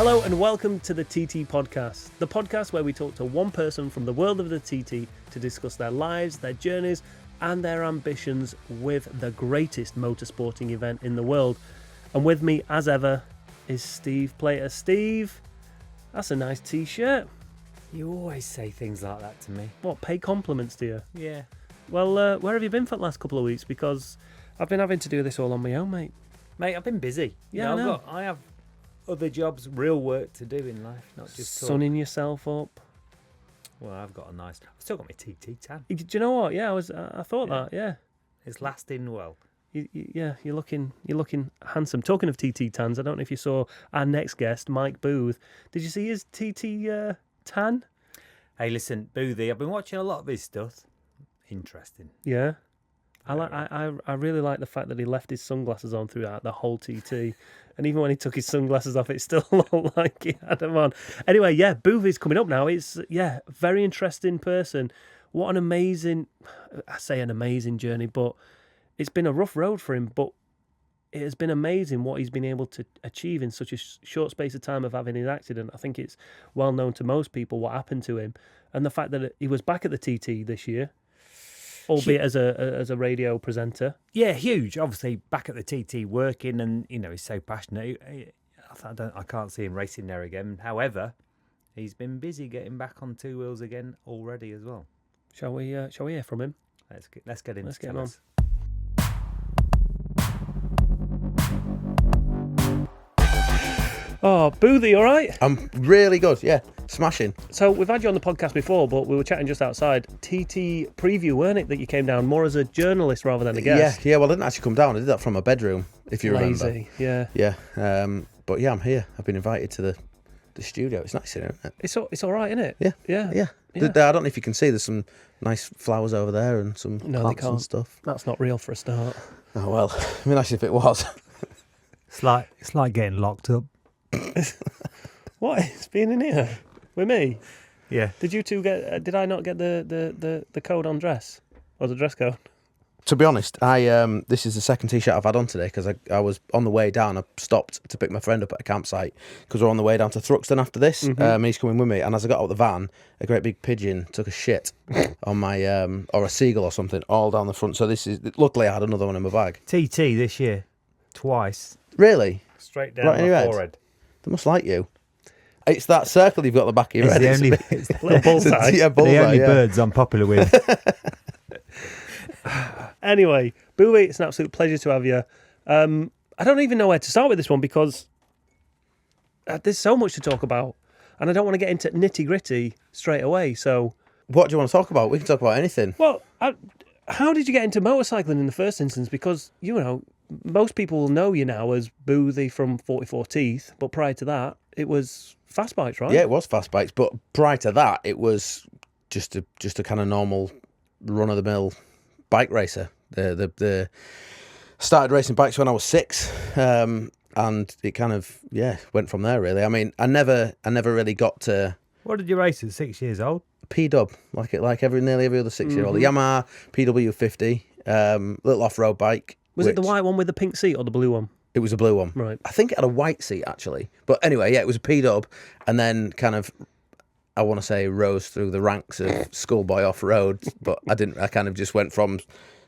Hello and welcome to the TT Podcast, the podcast where we talk to one person from the world of the TT to discuss their lives, their journeys and their ambitions with the greatest motorsporting event in the world. And with me, as ever, is Steve Plater. Steve, that's a nice t-shirt. You always say things like that to me. What, pay compliments to you? Yeah. Well, where have you been for the last couple of weeks? Because I've been having to do this all on my own, mate. Mate, I've been busy. Yeah, I know. I have other jobs, real work to do in life, not just talk. Sunning yourself up. Well, I've still got my TT tan. Do you know what? Yeah, I thought that. Yeah, It's lasting well. you're looking handsome. Talking of TT tans, I don't know if you saw our next guest, Mike Booth. Did you see his TT tan? Hey, listen, Boothy, I've been watching a lot of his stuff. Interesting. Yeah. I really like the fact that he left his sunglasses on throughout the whole TT. And even when he took his sunglasses off, it still looked like he had them on. Anyway, yeah, Boothy's coming up now. It's, very interesting person. What an amazing journey, but it's been a rough road for him, but it has been amazing what he's been able to achieve in such a short space of time of having his accident. I think it's well known to most people what happened to him. And the fact that he was back at the TT this year, albeit as a radio presenter. Yeah, huge. Obviously, back at the TT working, and he's so passionate. I can't see him racing there again. However, he's been busy getting back on two wheels again already as well. Shall we hear from him? Let's get into him on. Oh, Boothy, all right? I'm really good, yeah. Smashing. So we've had you on the podcast before, but we were chatting just outside. TT preview, weren't it, that you came down more as a journalist rather than a guest? Yeah, well, I didn't actually come down. I did that from my bedroom, if you remember. Lazy, yeah. Yeah, but yeah, I'm here. I've been invited to the studio. It's nice here, isn't it? It's all right, isn't it? Yeah. Yeah. I don't know if you can see, there's some nice flowers over there and some plants and stuff. That's not real for a start. Oh, well, I mean, actually, if it was. It's like getting locked up. What? It's being in here with me? Yeah. Did you two get? Did I not get the code on dress or the dress code? To be honest, this is the second t-shirt I've had on today because I was on the way down. I stopped to pick my friend up at a campsite because we're on the way down to Thruxton after this. And he's coming with me. And as I got out of the van, a great big pigeon took a shit on my or a seagull or something all down the front. So luckily I had another one in my bag. TT this year, twice. Really? Straight down Right in your my head? forehead. They must like you. It's that circle you've got at the back of your head. It's the Little bullseye. Yeah, bullseye, the only yeah. birds I'm popular with. Anyway, Boothy, it's an absolute pleasure to have you. I don't even know where to start with this one because there's so much to talk about, and I don't want to get into nitty gritty straight away. So, What do you want to talk about? We can talk about anything. well, how did you get into motorcycling in the first instance? Because most people will know you now as Boothy from 44 Teeth, but prior to that, it was fast bikes, right? Yeah, it was fast bikes, but prior to that, it was just a kind of normal run of the mill bike racer. The started racing bikes when I was 6, and it kind of went from there. Really, I mean, I never really got to. What did you race at 6 years old? P-dub, like nearly every other 6-year-old. A Yamaha PW50, little off-road bike. Was it the white one with the pink seat or the blue one? It was a blue one. Right. I think it had a white seat, actually. But anyway, yeah, it was a P-dub. And then kind of, I want to say, rose through the ranks of schoolboy off-road. But I didn't. I kind of just went from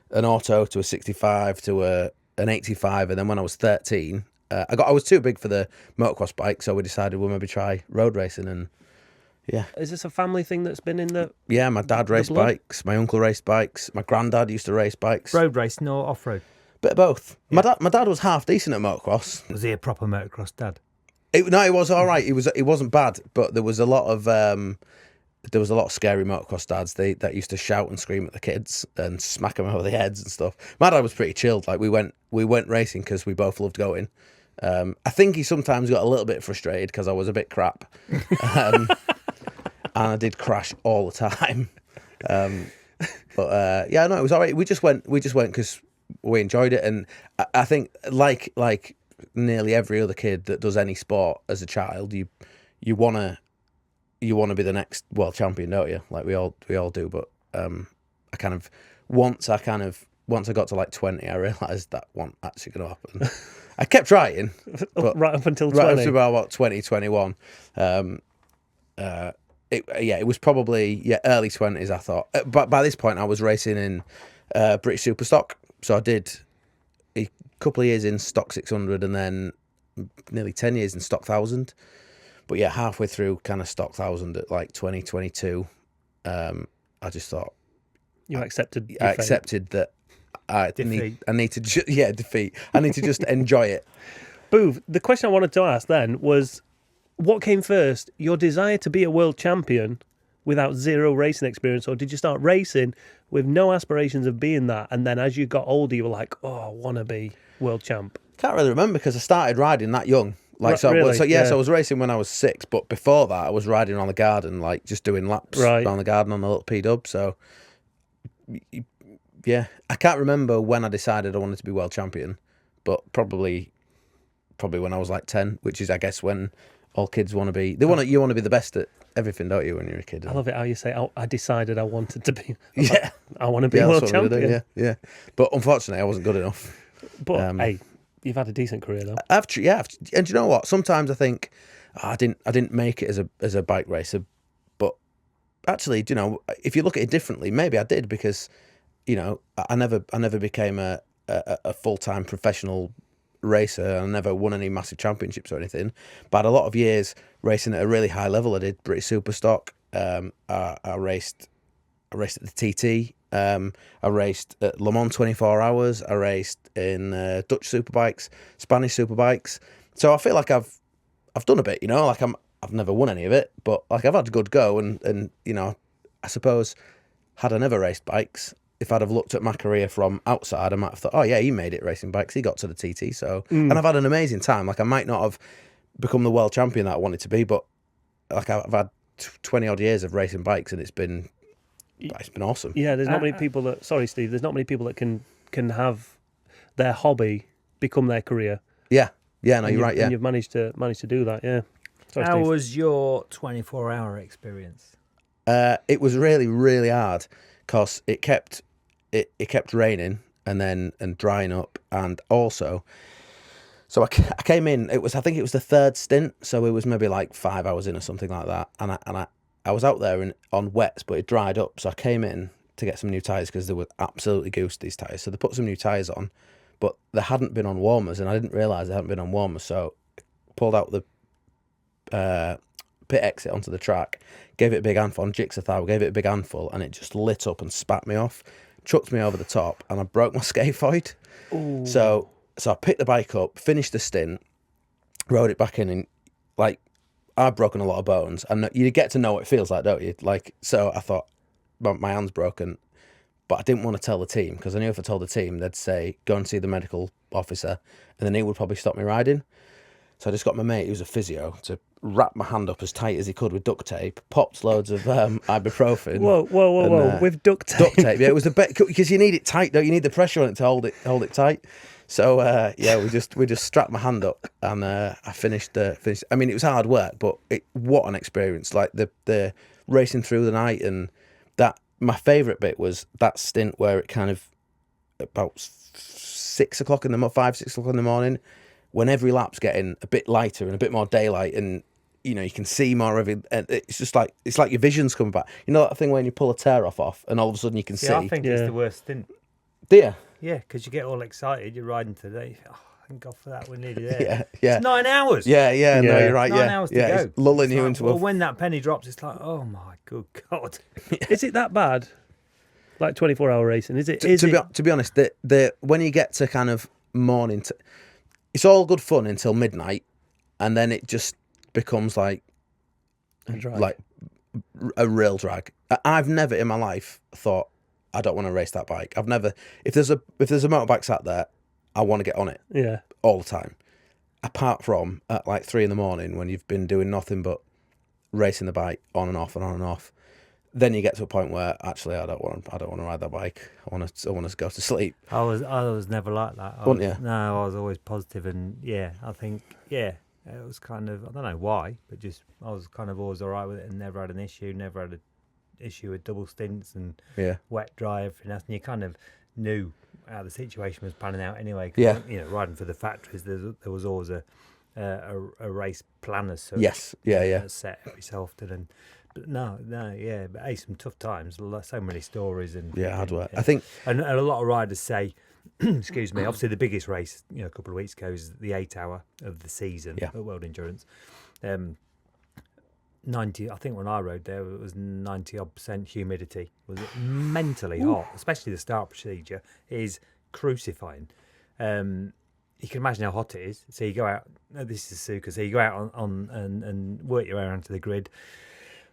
an auto to a 65 to an 85. And then when I was 13, I was too big for the motocross bike. So we decided we'll maybe try road racing. And yeah. Is this a family thing that's been in the... Yeah, my dad raced blood? bikes. My uncle raced bikes. My granddad used to race bikes. Road racing or off-road? Bit of both. Yeah. My dad was half decent at motocross. Was he a proper motocross dad? It was all right. It wasn't bad, but there was a lot of scary motocross dads that used to shout and scream at the kids and smack them over the heads and stuff. My dad was pretty chilled. Like we went racing because we both loved going. I think he sometimes got a little bit frustrated because I was a bit crap, and I did crash all the time. But no, it was all right. We just went because we enjoyed it, and I think like nearly every other kid that does any sport as a child, you want to be the next world champion, don't you? Like we all do. But once I got to like 20, I realised that wasn't actually going to happen. I kept trying, but right up until right 20. up to about 2021. It was probably early 20s. I thought, but by this point I was racing in British Superstock, so I did a couple of years in Stock 600 and then nearly 10 years in Stock 1000. But yeah, halfway through kind of Stock 1000 at like 2022, I just thought You accepted. I accepted that I Defeat. need to defeat. I need to just enjoy it. Booth, the question I wanted to ask then was, what came first? Your desire to be a world champion without zero racing experience, or did you start racing with no aspirations of being that, and then as you got older you were like, oh, I want to be world champ? Can't really remember because I started riding that young. Really? So Yeah. I was racing when I was 6, but before that I was riding on the garden, like just doing laps around the garden on the little P-dub. So yeah, I can't remember when I decided I wanted to be world champion, but probably when I was like 10, which is I guess when all kids want to be. You want to be the best at everything, don't you, when you're a kid? I love it how you say, I decided I wanted to be. Yeah, I want to be that's world what we were champion. doing, yeah. But unfortunately, I wasn't good enough. But hey, you've had a decent career though. And do you know what? Sometimes I think I didn't make it as a bike racer, but actually, you know, if you look at it differently, maybe I did because, you know, I never became a full-time professional racer. I never won any massive championships or anything, but I had a lot of years racing at a really high level. I did British Superstock. I raced at the TT. I raced at Le Mans 24 Hours. I raced in Dutch Superbikes, Spanish Superbikes. So I feel like I've done a bit, you know. Like I've never won any of it, but like I've had a good go. And you know, I suppose had I never raced bikes, if I'd have looked at my career from outside, I might have thought, oh yeah, he made it racing bikes. He got to the TT. So and I've had an amazing time. Like I might not have become the world champion that I wanted to be, but like I've had 20 odd years of racing bikes, and it's been awesome. Yeah, there's not many people that. Sorry, Steve. There's not many people that can have their hobby become their career. Yeah. No, you're right. Yeah, and you've managed to do that. Yeah. Sorry, How Steve. was your 24-hour experience? it was really, really hard because it kept raining and drying up, and also, so I came in. I think it was the third stint, so it was maybe like 5 hours in or something like that, and I was out there on wets, but it dried up, so I came in to get some new tyres because they were absolutely goosed, these tyres. So they put some new tyres on, but they hadn't been on warmers, and I didn't realise they hadn't been on warmers, so I pulled out the pit exit onto the track, gave it a big handful on jigsaw thigh, gave it a big handful, and it just lit up and spat me off, chucked me over the top, and I broke my scaphoid. Ooh. So I picked the bike up, finished the stint, rode it back in, and like I've broken a lot of bones, and you get to know what it feels like, don't you? Like, so I thought, well, my hand's broken, but I didn't want to tell the team because I knew if I told the team, they'd say, go and see the medical officer, and then he would probably stop me riding. So I just got my mate, who's a physio, to wrap my hand up as tight as he could with duct tape, popped loads of ibuprofen. Whoa! With duct tape. Duct tape, yeah, it was the best because you need it tight, don't you? Need the pressure on it to hold it tight. So we just strapped my hand up, and I finished. I mean, it was hard work, but what an experience! Like the racing through the night, and that my favourite bit was that stint where it kind of about 6 o'clock in the 6 o'clock in the morning, when every lap's getting a bit lighter and a bit more daylight, and you know you can see more of it. And it's like your vision's coming back. You know that thing when you pull a tear off, and all of a sudden you can see. I think it's the worst stint. Do you? Yeah, because you get all excited. You're riding today. Oh, thank God for that. We're nearly there. Yeah. It's 9 hours. Yeah. No, you're right. 9 hours to go. It's lulling It's you like, into well, when that penny drops, it's like, oh my good God. Is it that bad? Like 24-hour racing? Is it? To be honest, the when you get to kind of morning, it's all good fun until midnight, and then it just becomes like a real drag. I've never in my life thought I don't want to race that bike. I've never. If there's a motorbike sat there, I want to get on it. Yeah. All the time. Apart from at like 3 in the morning when you've been doing nothing but racing the bike on and off and on and off. Then you get to a point where actually I don't want to ride that bike. I want to go to sleep. I was never like that. Wasn't you? No, I was always positive, and I think it was kind of, I don't know why, but just I was kind of always all right with it and never had an issue. Never had an issue with double stints and wet dry everything else. And you kind of knew how the situation was panning out anyway. 'Cause, Yeah. you know, riding for the factories, there was always a race plan as such. Yes. Yeah. Set every so often, but yeah. But hey, some tough times. So many stories and Yeah, hard work. yeah. I think. And a lot of riders say, excuse me. Obviously, the biggest race, you know, a couple of weeks ago is the 8 hour of the season Yeah. at World Endurance. 90. I think when I rode there, it was 90% humidity. Was it mentally hot? Especially the start procedure is crucifying. You can imagine how hot it is. So you go out. This is Suka. So you go out on and work your way around to the grid.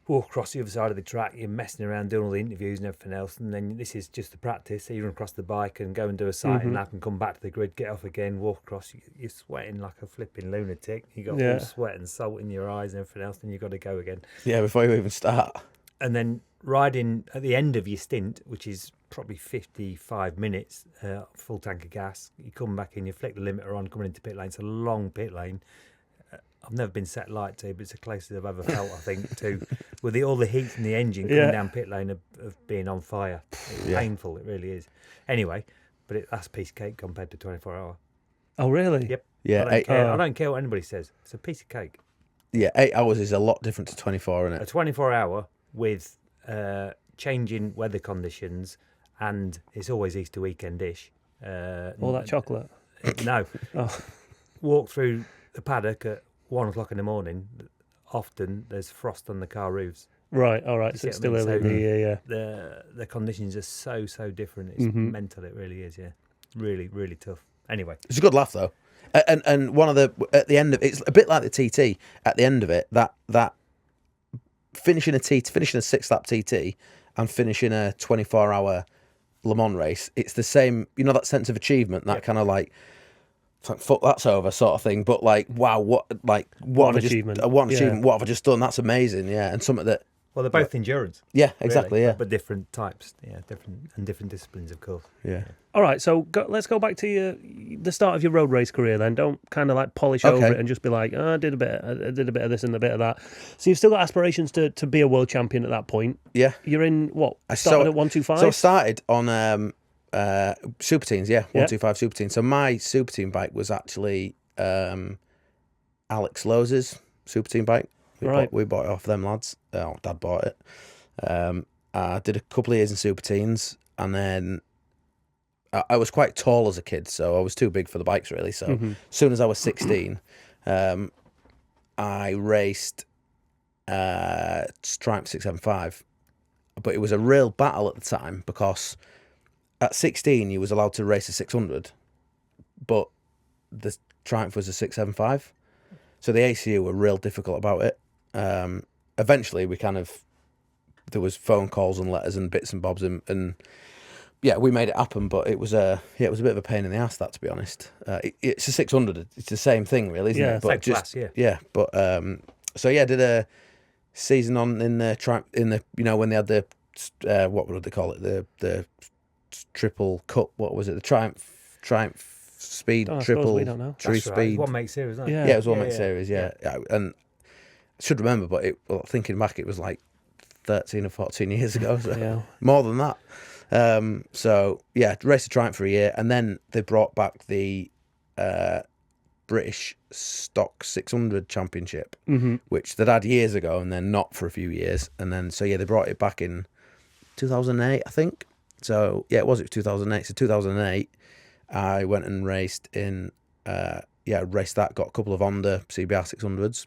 Walk across the other side of the track, you're messing around doing all the interviews and everything else, and then this is just the practice. So you run across the bike and go and do a sighting lap and come back to the grid, get off again, walk across. You're sweating like a flipping lunatic. You got all sweat and salt in your eyes and everything else, and you've got to go again. Yeah, before you even start. And then riding at the end of your stint, which is probably 55 minutes, full tank of gas, you come back in, you flick the limiter on, coming into pit lane. It's a long pit lane. I've never been set light to, but it's the closest I've ever felt, I think, to with all the heat in the engine coming down pit lane of being on fire. It's painful, it really is. Anyway, but that's a piece of cake compared to 24 hour. Oh, really? Yep. Yeah. I don't care what anybody says. It's a piece of cake. Yeah, 8 hours is a lot different to 24, isn't A it? 24 hour with changing weather conditions, and it's always Easter weekend-ish. All that chocolate? No. Oh. Walk through the paddock at 1 o'clock in the morning. Often there's frost on the car roofs. Right, all right. You So it's see what I still mean? early in the year, The conditions are so different. It's mental. It really is. Yeah, really tough. Anyway, It's a good laugh though, and one of the at the end of it's a bit like the TT. At the end of it, that finishing a 6-lap TT and finishing a 24-hour Le Mans race, it's the same. You know, that sense of achievement, that kind of like. It's like, fuck, that's over sort of thing. But like, wow, what have I achievement. What have I just done? That's amazing. Yeah, and something that. well, they're both endurance. Yeah, exactly. Really, Yeah, but different types. Yeah, different disciplines, of course. yeah. All right, so let's go back to the start of your road race career then. Don't kind of like polish over it and just be like, oh, I did a bit of this and a bit of that. So you've still got aspirations to be a world champion at that point. Yeah. You're in what? Started at 125? So I started on Super Teens, 125 Super Teens. So my Super Team bike was actually Alex Lowe's Super Team bike. We bought it off them lads. Dad bought it. I did a couple of years in Super Teens, and then I was quite tall as a kid, so I was too big for the bikes really. So as soon as I was 16, I raced Triumph 675, but it was a real battle at the time because at 16 you was allowed to race a 600, but the Triumph was a 675, so the ACU were real difficult about it. Eventually there was phone calls and letters and bits and bobs and yeah, we made it happen, but it was a bit of a pain in the ass, that, to be honest. It's a 600. It's the same thing, really, isn't it? But class, but so yeah, I did a season on in the when they had the what would they call it, the triple cup? What was it? The Triumph Speed triple. We don't know. True That's right. Speed. One make series, isn't it? Yeah, it was one make series. Yeah, and I should remember, but thinking back, it was like 13 or 14 years ago. So more than that. So yeah, raced a Triumph for a year, and then they brought back the British Stock 600 Championship, which they'd had years ago, and then not for a few years, and then they brought it back in 2008, I think. So yeah, it was 2008. So 2008, I went and raced in raced that. Got a couple of Honda CBR 600s.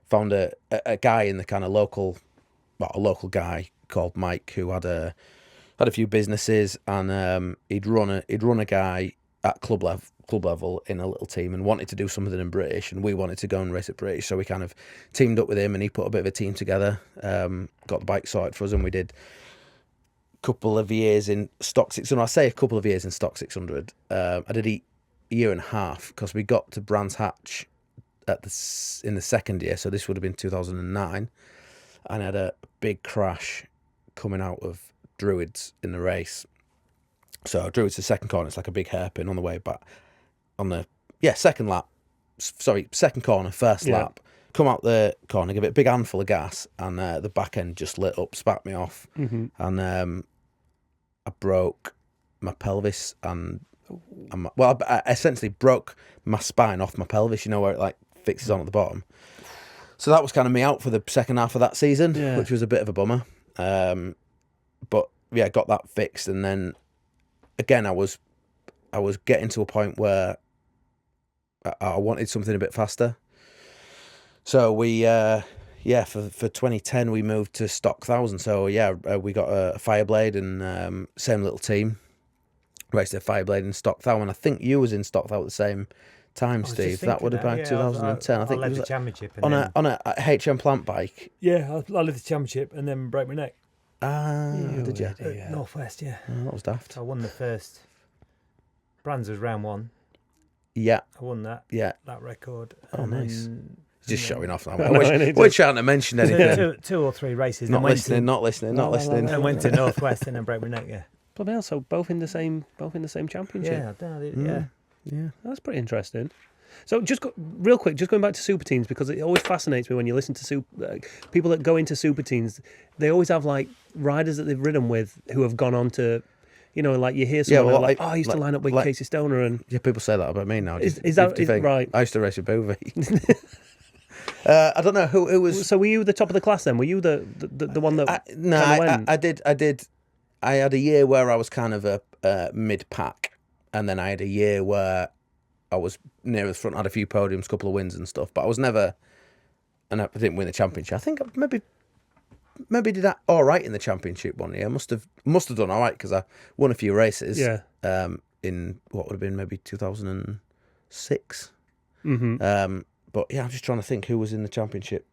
Found a guy in the kind of a local guy called Mike who had a few businesses, and he'd run a guy at club level in a little team and wanted to do something in British, and we wanted to go and race at British, so we kind of teamed up with him, and he put a bit of a team together, got the bike sorted for us, and we did a couple of years in Stock 600. I say a couple of years in Stock 600. I did a year and a half because we got to Brands Hatch in the second year, so this would have been 2009, and I had a big crash coming out of Druids in the race. So Druids, the second corner, it's like a big hairpin on the way back. On the second corner, first lap, come out the corner, give it a big handful of gas, and the back end just lit up, spat me off, and I broke my pelvis and I essentially broke my spine off my pelvis. You know where it like fixes on at the bottom. So that was kind of me out for the second half of that season, which was a bit of a bummer. But yeah, got that fixed, and then again I was getting to a point where I wanted something a bit faster. So we for 2010 we moved to stock 1000. So we got a Fireblade and same little team. Raced a Fireblade in stock 1000. I think you was in stock 1000 at the same time, Steve. That would have been 2010. I think I led it the was championship on a HM plant bike. Yeah, I led the championship and then broke my neck. Did you? Northwest, yeah. Oh, that was daft. I won the first. Brands was round 1. Yeah. I won that. Yeah. That record. Oh, nice. Just showing off now. We're trying to mention anything. two or three races. Not listening. I went to Northwest and then broke my neck. Yeah. Bloody hell, so both in the same championship. Yeah, I did, Yeah. That's pretty interesting. So real quick, just going back to super teams, because it always fascinates me when you listen to people that go into super teams. They always have like riders that they've ridden with who have gone on to, you know, like you hear someone I used to line up with Casey Stoner, and people say that about me now. Is that right? I used to race with Boothy. I don't know who was. So were you the top of the class then? Were you the one that? I did. I had a year where I was kind of a mid pack, and then I had a year where I was near the front, had a few podiums, couple of wins and stuff, but I was never, and I didn't win the championship. I think maybe did that all right in the championship one year. Must have done all right because I won a few races. Yeah. In what would have been maybe 2006. Mm-hmm. But yeah, I'm just trying to think who was in the championship.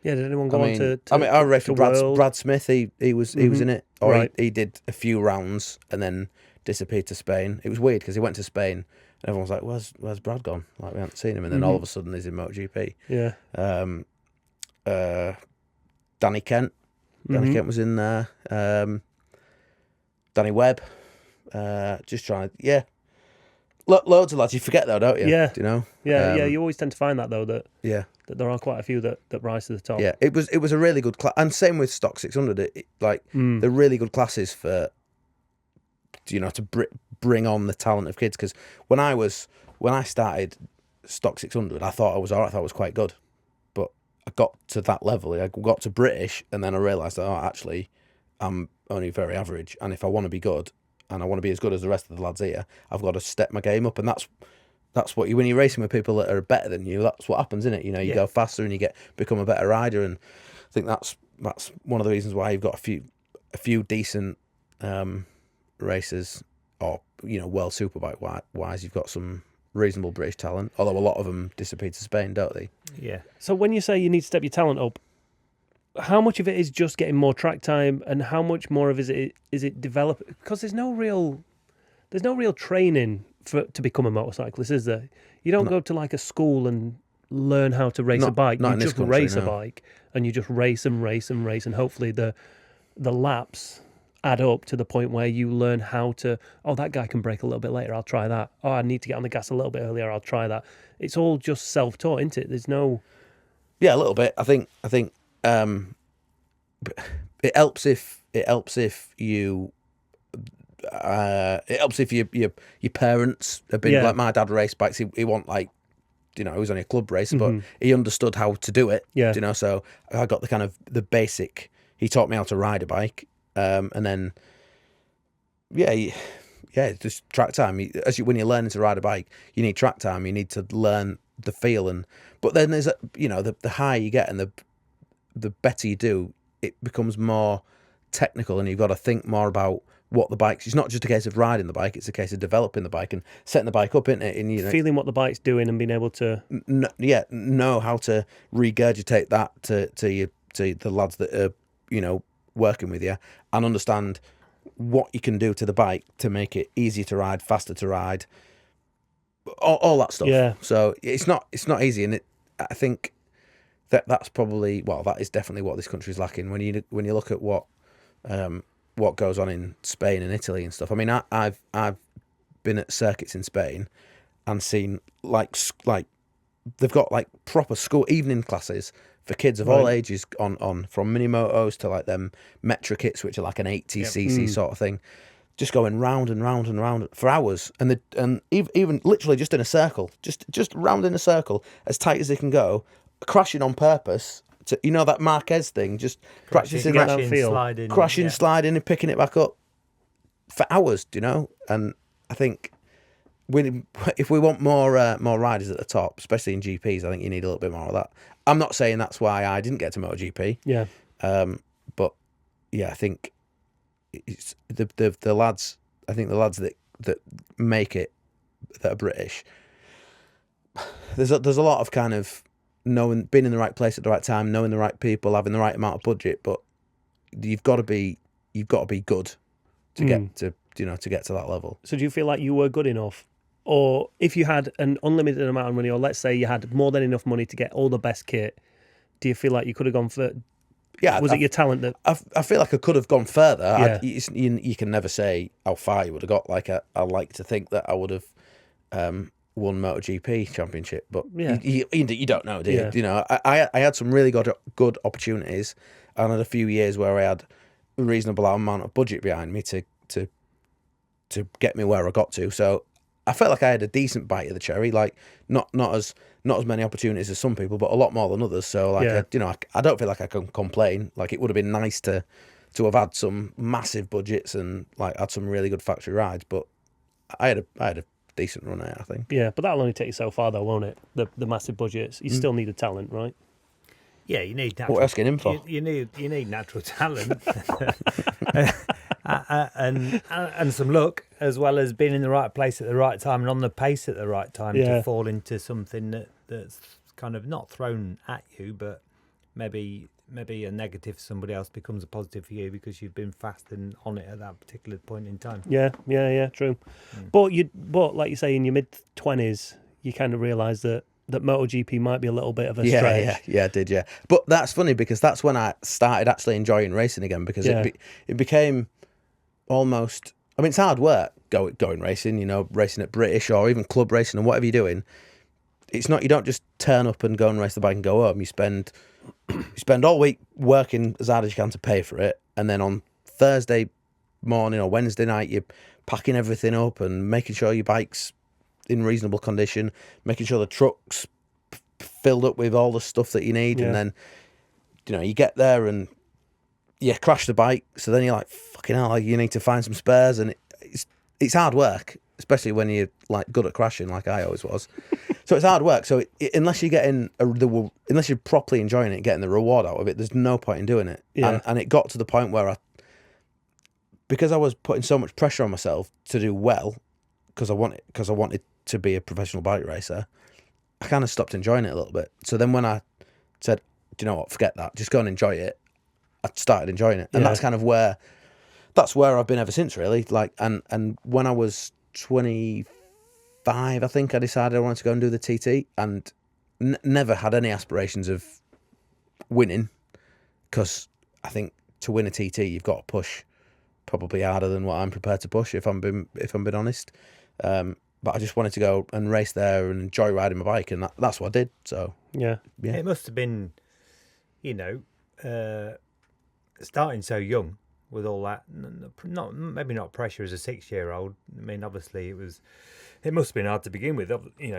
Yeah, did anyone go on to I raced with World? Brad Smith. He was in it, or Right. he did a few rounds and then disappeared to Spain. It was weird because he went to Spain and everyone was like, "Where's Brad gone? Like we haven't seen him." And then all of a sudden he's in MotoGP. Yeah. Danny Kent. Danny Kent was in there. Danny Webb. Just trying to loads of lads. You forget though, don't you? Yeah. Do you know? Yeah. You always tend to find that though that there are quite a few that rise to the top. Yeah, it was a really good class, and same with Stock 600. They're really good classes for, to bring on the talent of kids. Because when I started Stock 600, I thought I was alright. I thought I was quite good, but I got to that level. I got to British, and then I realised that actually I'm only very average. And if I want to be good, and I want to be as good as the rest of the lads here, I've got to step my game up, and that's what when you're racing with people that are better than you, that's what happens, isn't it? You go faster and you become a better rider, and I think that's one of the reasons why you've got a few decent racers, or world superbike wise, you've got some reasonable British talent. Although a lot of them disappear to Spain, don't they? Yeah. So when you say you need to step your talent up, how much of it is just getting more track time, and how much more of is it develop? Because there's no real training to become a motorcyclist, is there? You don't go to like a school and learn how to race a bike. You just race a bike, and you just race and race and race, and hopefully the laps add up to the point where you learn how to. Oh, that guy can brake a little bit later. I'll try that. Oh, I need to get on the gas a little bit earlier. I'll try that. It's all just self-taught, isn't it? There's no. Yeah, a little bit. I think. It helps if you. It helps if your parents have been like my dad raced bikes. He wasn't like, he was only a club racer, but he understood how to do it. Yeah. So I got the kind of the basic. He taught me how to ride a bike, and then just track time. When you're learning to ride a bike, you need track time. You need to learn the feel, but then there's the higher you get and the better you do, it becomes more technical, and you've got to think more about what the bike's. It's not just a case of riding the bike; it's a case of developing the bike and setting the bike up, isn't it? And feeling what the bike's doing and being able to know how to regurgitate that to the lads that are working with you, and understand what you can do to the bike to make it easier to ride, faster to ride, all that stuff. Yeah. So it's not easy, and I think that's probably that is definitely what this country's lacking. When you look at what goes on in Spain and Italy and stuff. I mean, I've been at circuits in Spain and seen like they've got like proper school evening classes for kids of all ages on from mini motos to like them Metra kits, which are like an 80cc sort of thing. just going round and round and round for hours, and even literally just in a circle, just round in a circle as tight as they can go, crashing on purpose. To, that Marquez thing, just practicing that feel. sliding, sliding, and picking it back up for hours. And I think if we want more riders at the top, especially in GPs, I think you need a little bit more of that. I'm not saying that's why I didn't get to MotoGP. Yeah. But yeah, I think it's the lads. I think the lads that make it, that are British. There's a lot of kind of being in the right place at the right time, knowing the right people, having the right amount of budget. But you've got to be good to get to to get to that level. So do you feel like you were good enough? Or if you had an unlimited amount of money, or let's say you had more than enough money to get all the best kit, do you feel like you could have gone for? Yeah, was it your talent that? I feel like I could have gone further. Yeah. You can never say how far you would have got. Like I like to think that I would have won MotoGP championship, but Yeah. you don't know, do you? Yeah. I had some really good opportunities, and I had a few years where I had a reasonable amount of budget behind me to get me where I got to. So I felt like I had a decent bite of the cherry, like not as many opportunities as some people, but a lot more than others. So like I don't feel like I can complain. Like it would have been nice to have had some massive budgets and like had some really good factory rides, but I had a decent run at it, I think. Yeah, but that'll only take you so far, though, won't it? The massive budgets. You still need a talent, right? Yeah, you need natural. What else getting in for? You need natural talent, and some luck, as well as being in the right place at the right time and on the pace at the right time to fall into something that's kind of not thrown at you, but maybe a negative for somebody else becomes a positive for you because you've been fast and on it at that particular point in time. Yeah, true. But like you say, in your mid-20s, you kind of realise that MotoGP might be a little bit of a stretch. Yeah, I did, yeah. But that's funny because that's when I started actually enjoying racing again, because it became almost. I mean, it's hard work going racing. Racing at British or even club racing and whatever you're doing. It's not. You don't just turn up and go and race the bike and go home. You spend all week working as hard as you can to pay for it, and then on Thursday morning or Wednesday night, you're packing everything up and making sure your bike's in reasonable condition, making sure the truck's filled up with all the stuff that you need, and then you get there and you crash the bike. So then you're like, fucking hell, like, you need to find some spares, and it's hard work, especially when you're like good at crashing, like I always was. So it's hard work. So unless you're unless you're properly enjoying it, and getting the reward out of it, there's no point in doing it. Yeah. And it got to the point where because I was putting so much pressure on myself to do well, because I wanted to be a professional bike racer, I kind of stopped enjoying it a little bit. So then when I said, do you know what, forget that, just go and enjoy it, I started enjoying it. And that's kind of where I've been ever since, really. Like, and when I was 25, I think, I decided I wanted to go and do the TT, and never had any aspirations of winning, because I think to win a TT, you've got to push probably harder than what I'm prepared to push, if I'm being honest. But I just wanted to go and race there and enjoy riding my bike, and that's what I did. So yeah. It must have been, starting so young with all that. Maybe not pressure as a 6-year-old. I mean, obviously it must have been hard to begin with.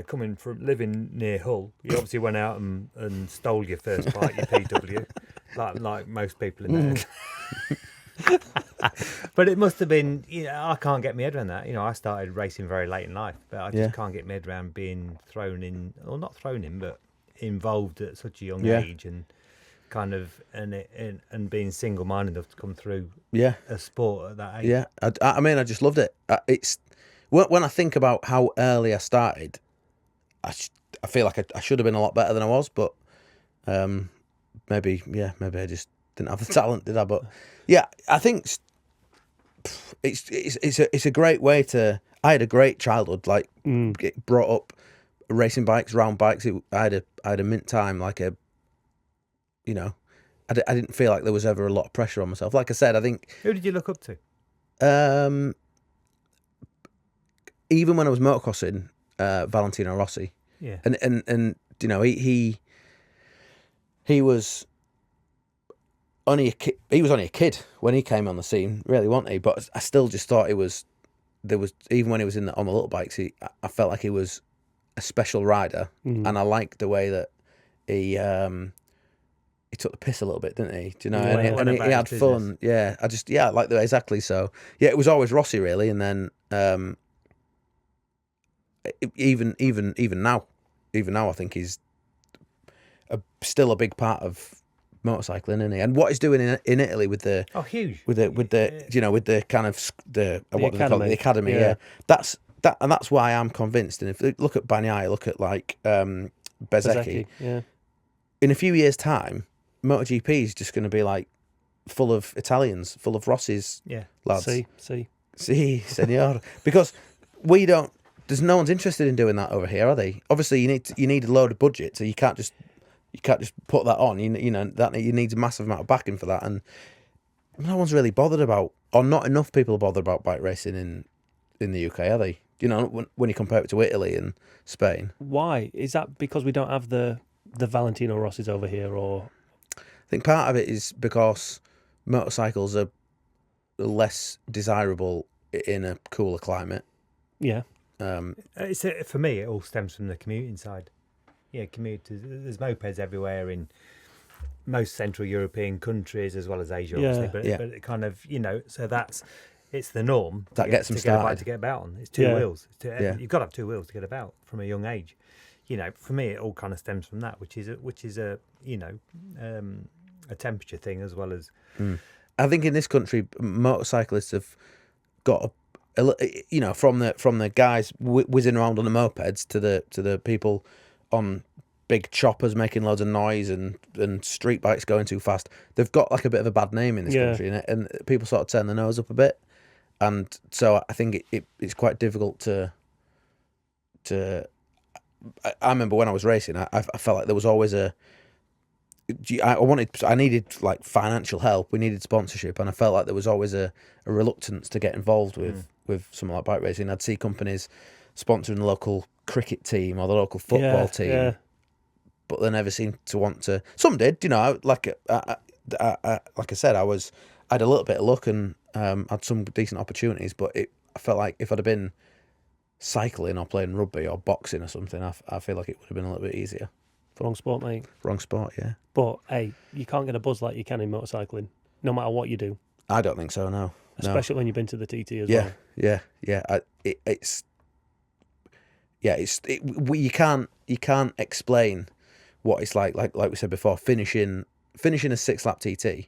Coming from living near Hull, you obviously went out and stole your first bike, your PW, like most people in there. But it must have been, I can't get my head around that. I started racing very late in life, but I just can't get my head around being thrown in, or not thrown in, but involved at such a young age, and kind of and being single-minded enough to come through a sport at that age. Yeah, I mean, I just loved it. It's when I think about how early I started, I feel like I should have been a lot better than I was, but maybe I just didn't have the talent, did I? But yeah, I think it's a great way to. I had a great childhood, like get brought up racing bikes, round bikes. I had a mint time, like I didn't feel like there was ever a lot of pressure on myself. Like I said, I think. Who did you look up to? Even when I was motocrossing, Valentino Rossi. Yeah. And he was. he was only a kid when he came on the scene, really, wasn't he? But I still just thought there was even when he was on the little bikes, I felt like he was a special rider, and I liked the way that he took the piss a little bit, didn't he? Do you know? Yeah, and he had fun. Yeah, I like the way exactly. So yeah, it was always Rossi really, and then even now, I think he's still a big part of motorcycling, isn't he? And what he's doing in Italy with the huge with the you know, with the kind of what do they call it? The academy, Yeah. That's why I'm convinced. And if you look at Bagnaia, look at like Bezzecchi, yeah. in a few years' time, MotoGP is just going to be like full of Italians, full of Rossi's lads. See, senor. Because there's no one's interested in doing that over here, are they? Obviously, you need a load of budget, so you can't just put that on. You know that you need a massive amount of backing for that, and no one's really bothered about, or not enough people are bothered about bike racing in the UK, are they? You know, when you compare it to Italy and Spain. Why is that? Because we don't have the Valentino Rossi's over here, or I think part of it is because motorcycles are less desirable in a cooler climate. Yeah. For me, it all stems from the commuting side. Yeah, commuters. There's mopeds everywhere in most Central European countries as well as Asia, obviously. But it kind of, so it's the norm. That gets them started. To get about on. It's two wheels. You've got to have two wheels to get about from a young age. For me, it all kind of stems from that, which is a temperature thing as well as. I think in this country, motorcyclists have got from the guys whizzing around on the mopeds to the people on big choppers making loads of noise and street bikes going too fast. They've got like a bit of a bad name in this country, and people sort of turn their nose up a bit. And so I think it's quite difficult to. I remember when I was racing, I felt like there was always I needed like financial help. We needed sponsorship, and I felt like there was always a reluctance to get involved with something like bike racing. I'd see companies sponsoring the local cricket team or the local football team, but they never seemed to want to. Some did, like I said, I had a little bit of luck and had some decent opportunities, but I felt like if I'd have been cycling or playing rugby or boxing or something, I feel like it would have been a little bit easier. Wrong sport, mate. Wrong sport, yeah. But hey, you can't get a buzz like you can in motorcycling, no matter what you do. I don't think so. No, especially when you've been to the TT as well. Yeah. You can't explain what it's like we said before. Finishing a 6-lap TT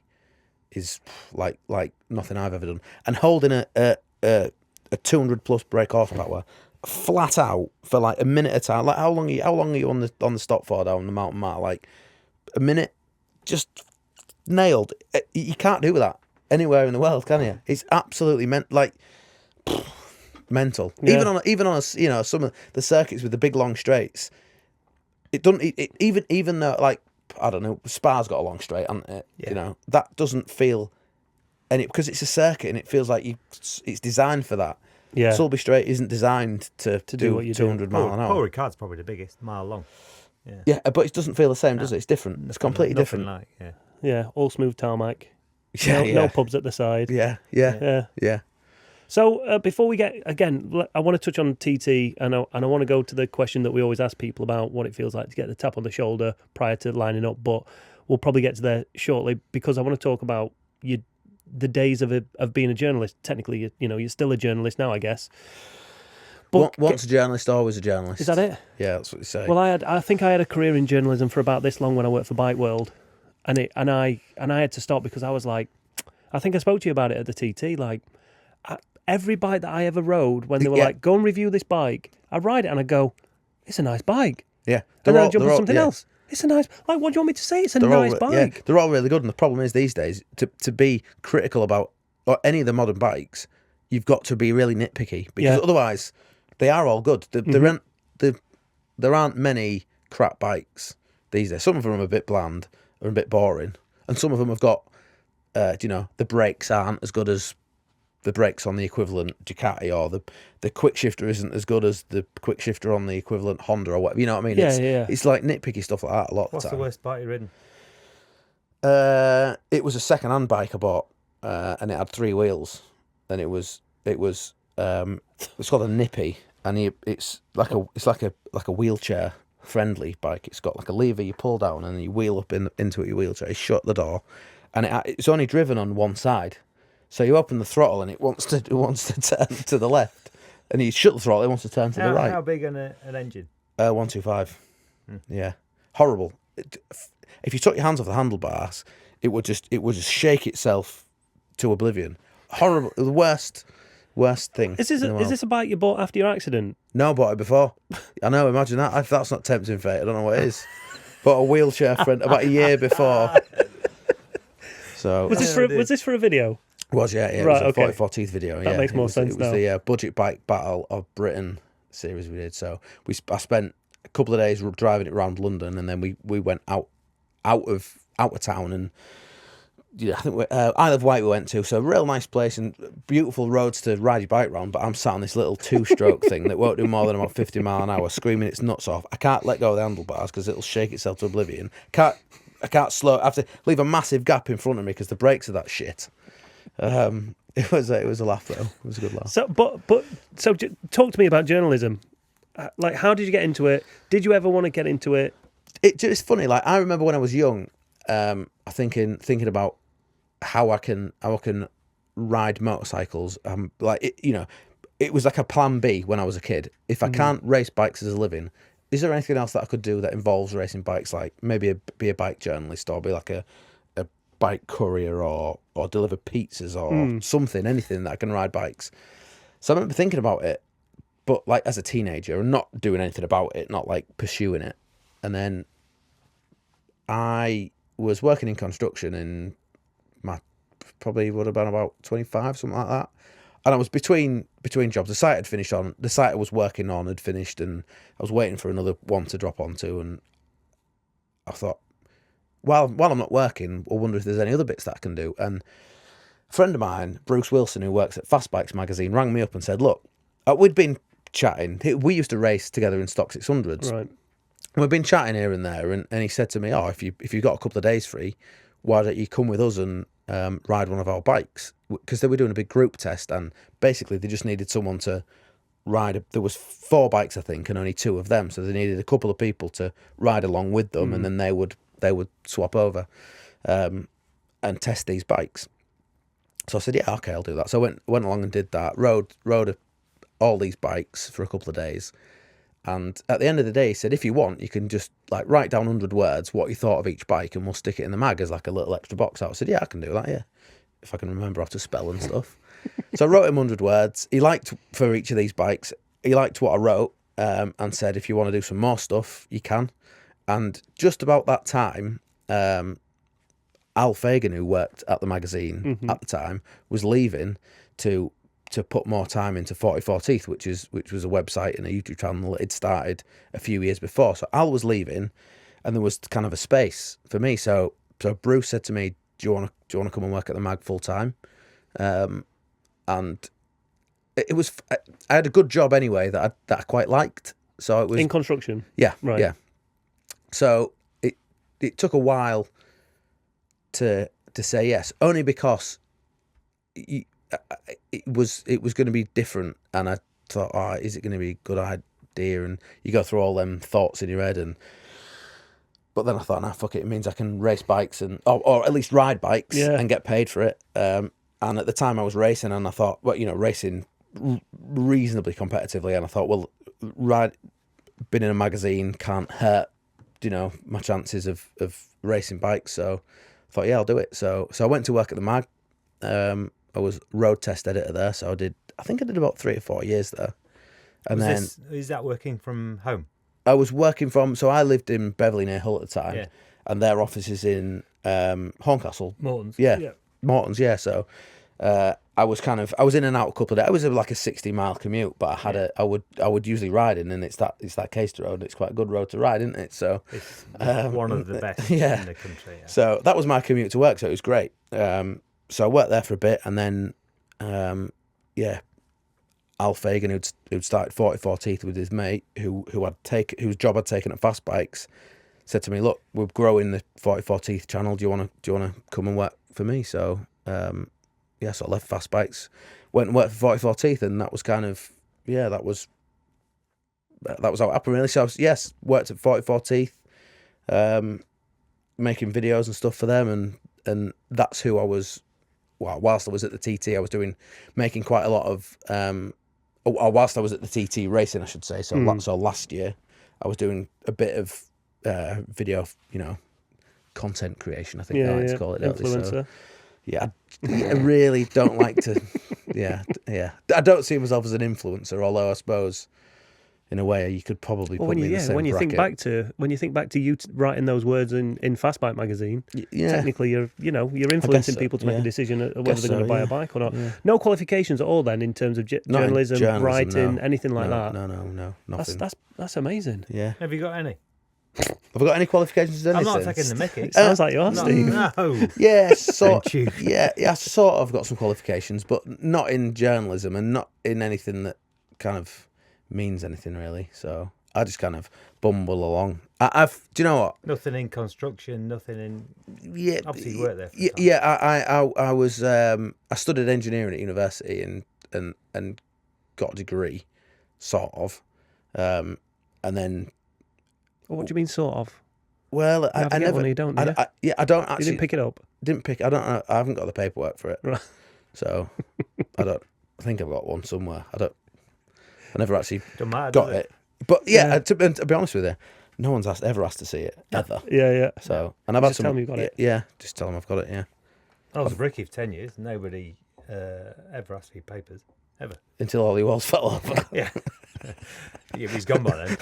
is like nothing I've ever done, and holding a 200 plus brake horsepower flat out for like a minute at a time. Like how long are you on the stop for down the mountain mile? Like a minute, just nailed. You can't do that anywhere in the world, can you? It's absolutely mental. Yeah. Even on some of the circuits with the big long straights, it doesn't. Even though, like, I don't know, Spa's got a long straight, hasn't it? Yeah. That doesn't feel because it's a circuit and it feels like it's designed for that. Yeah. Sulby Straight isn't designed to do what you 200 do. mile an hour. Paul Ricard's probably the biggest, mile long. Yeah, but it doesn't feel the same, does it? It's different. It's completely different. Like, yeah, all smooth tarmac. Yeah, no pubs at the side. Yeah. So before we get, again, I want to touch on TT, and I want to go to the question that we always ask people about what it feels like to get the tap on the shoulder prior to lining up, but we'll probably get to there shortly because I want to talk about the days of being a journalist. Technically, you're still a journalist now, I guess. But once a journalist, always a journalist. Is that it? Yeah, that's what you say. Well, I think I had a career in journalism for about this long when I worked for Bike World, and I had to stop because I was like, I think I spoke to you about it at the TT. Like every bike that I ever rode, when they were like, go and review this bike, I ride it and I go, it's a nice bike. Yeah, and then I jump on something else. It's a nice, like, what do you want me to say? It's a nice bike. Yeah, they're all really good. And the problem is these days, to be critical about any of the modern bikes, you've got to be really nitpicky because otherwise they are all good. There aren't many crap bikes these days. Some of them are a bit bland or a bit boring. And some of them have got, the brakes aren't as good as the brakes on the equivalent Ducati, or the quick shifter isn't as good as the quick shifter on the equivalent Honda or whatever. You know what I mean? Yeah. It's like nitpicky stuff like that a lot of the time. What's the worst bike you've ridden? It was a second-hand bike I bought, and it had 3 wheels, and it's called a Nippy, and it's like a wheelchair friendly bike. It's got like a lever you pull down and you wheel up into your wheelchair. You shut the door, and it's only driven on one side, so you open the throttle and it wants to turn to the left, and you shut the throttle, it wants to turn to the right. How big an engine? 125. Yeah, horrible. If you took your hands off the handlebars, it would just shake itself to oblivion. Horrible. The worst thing. Is this a bike you bought after your accident? No, I bought it before. I know. Imagine that. If that's not tempting fate, I don't know what is. Bought a wheelchair friend about a year before. So Was this for a video? It was, yeah. It Right, was a okay. 44 Teeth video. That yeah. makes more sense It was now. the Budget Bike Battle of Britain series we did. So I spent a couple of days driving it around London, and then we went out of town, and I think Isle of Wight we went to. So a real nice place and beautiful roads to ride your bike round. But I'm sat on this little 2-stroke thing that won't do more than about 50 mile an hour, screaming its nuts off. I can't let go of the handlebars because it'll shake itself to oblivion. I can't slow. I have to leave a massive gap in front of me because the brakes are that shit. It was a laugh though. It was a good laugh. So, talk to me about journalism. Like, how did you get into it? Did you ever want to get into it? It's funny. Like, I remember when I was young, thinking about how I can ride motorcycles. It was like a plan B when I was a kid. If I can't race bikes as a living, is there anything else that I could do that involves racing bikes? Like maybe be a bike journalist, or be like a bike courier, or deliver pizzas, or something, anything that I can ride bikes. So I remember thinking about it, but like as a teenager, and not doing anything about it, not like pursuing it. And then I was working in construction in probably would have been about 25, something like that. And I was between jobs. The site I was working on had finished, and I was waiting for another one to drop onto. And I thought, while I'm not working, I wonder if there's any other bits that I can do. And a friend of mine, Bruce Wilson, who works at Fast Bikes magazine, rang me up and said, look, we'd been chatting. We used to race together in stock 600s. Right. We've been chatting here and there, and he said to me, "Oh, if you've got a couple of days free, why don't you come with us and ride one of our bikes?" Because they were doing a big group test, and basically they just needed someone to ride. There was 4 bikes, I think, and only 2 of them, so they needed a couple of people to ride along with them, and then they would swap over and test these bikes. So I said, "Yeah, okay, I'll do that." So I went along and did that. Rode all these bikes for a couple of days. And at the end of the day, he said, if you want, you can just like write down 100 words, what you thought of each bike, and we'll stick it in the mag as like a little extra box out. I said, yeah, I can do that, yeah, if I can remember how to spell and stuff. So I wrote him 100 words. He liked, for each of these bikes, he liked what I wrote, and said, if you want to do some more stuff, you can. And just about that time, Al Fagan, who worked at the magazine at the time, was leaving to put more time into 44 Teeth, which was a website and a YouTube channel that had started a few years before. So Al was leaving, and there was kind of a space for me. So Bruce said to me, "Do you want to come and work at the mag full time?" And it was, I had a good job anyway that I quite liked. So it was in construction. Yeah, Right. yeah. So it took a while to say yes, only because it was going to be different, and I thought, oh, is it going to be a good idea? And you go through all them thoughts in your head, but then I thought, nah, fuck it. It means I can race bikes or at least ride bikes and get paid for it. And at the time I was racing, and I thought, well, racing reasonably competitively, and I thought, well, being in a magazine can't hurt, my chances of racing bikes. So I thought, yeah, I'll do it. So I went to work at the mag. I was road test editor there, so I think I did about 3 or 4 years there. And is that working from home? I was working so I lived in Beverley near Hull at the time, and their office is in Horncastle. Morton's. Yeah. Morton's, yeah. So I was in and out a couple of days. It was like a 60-mile commute, but I would usually ride in, and it's that Caister road. It's quite a good road to ride, isn't it? So it's one of the best in the country. Yeah. So that was my commute to work, so it was great. So I worked there for a bit, and then, Al Fagan, who'd started 44 Teeth with his mate, whose job I'd taken at Fast Bikes, said to me, "Look, we're growing the 44 Teeth channel. Do you want to come and work for me?" So so I left Fast Bikes, went and worked for 44 Teeth, and that was kind of that was how it happened really. So I was, worked at 44 Teeth, making videos and stuff for them, and that's who I was. Well, whilst I was at the TT, I was making quite a lot of. Whilst I was at the TT racing, I should say. So, so last year, I was doing a bit of video, content creation. I think I like to call it. Influencer. So, I really don't like to. I don't see myself as an influencer, although I suppose, in a way, you could probably put me in the same when you bracket. think back to you writing those words in Fastbike magazine, technically you're influencing people to make a decision of whether they're going to buy a bike or not. Yeah. No qualifications at all then in terms of journalism, writing, anything like that. No, nothing. That's amazing. Yeah. Have you got any? Have I got any qualifications? I'm not taking the mickey. Sounds like you are, Steve. No. Yeah, sort of got some qualifications, but not in journalism and not in anything that kind of means anything really. So I just kind of bumble along. Do you know what? Nothing in construction, nothing in. Yeah, obviously you worked there. I was. I studied engineering at university and got a degree, sort of, and then. What do you mean, sort of? Well, I never. One, you don't. I don't actually. You didn't pick it up. I don't. I haven't got the paperwork for it. Right. So I don't. I think I've got one somewhere. I never actually got it. But to be honest with you, no one's ever asked to see it ever. Yeah. So and I've had some. Tell them you've got it. Yeah, just tell them I've got it. Yeah. I was a brickie for 10 years. Nobody ever asked me papers ever Until Ollie Walls fell over. Yeah. Yeah, he's gone by then.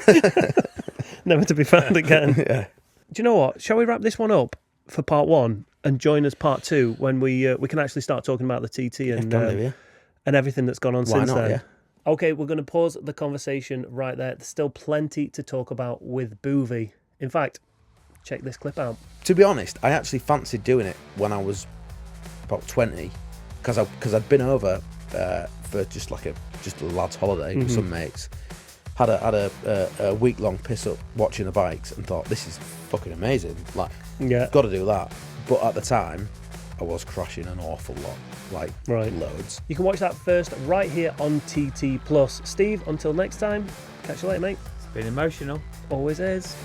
Never to be found again. Yeah. Do you know what? Shall we wrap this one up for part one and join us part two when we can actually start talking about the TT and everything that's gone on since then? Yeah. Okay, we're going to pause the conversation right there. There's still plenty to talk about with Boothy. In fact, check this clip out. To be honest, I actually fancied doing it when I was about 20 because I'd been over for just a lad's holiday with some mates. Had a week-long piss-up watching the bikes and thought, this is fucking amazing. Like, got to do that. But at the time, I was crashing an awful lot, loads. You can watch that first right here on TT Plus. Steve, until next time, catch you later, mate. It's been emotional. Always is.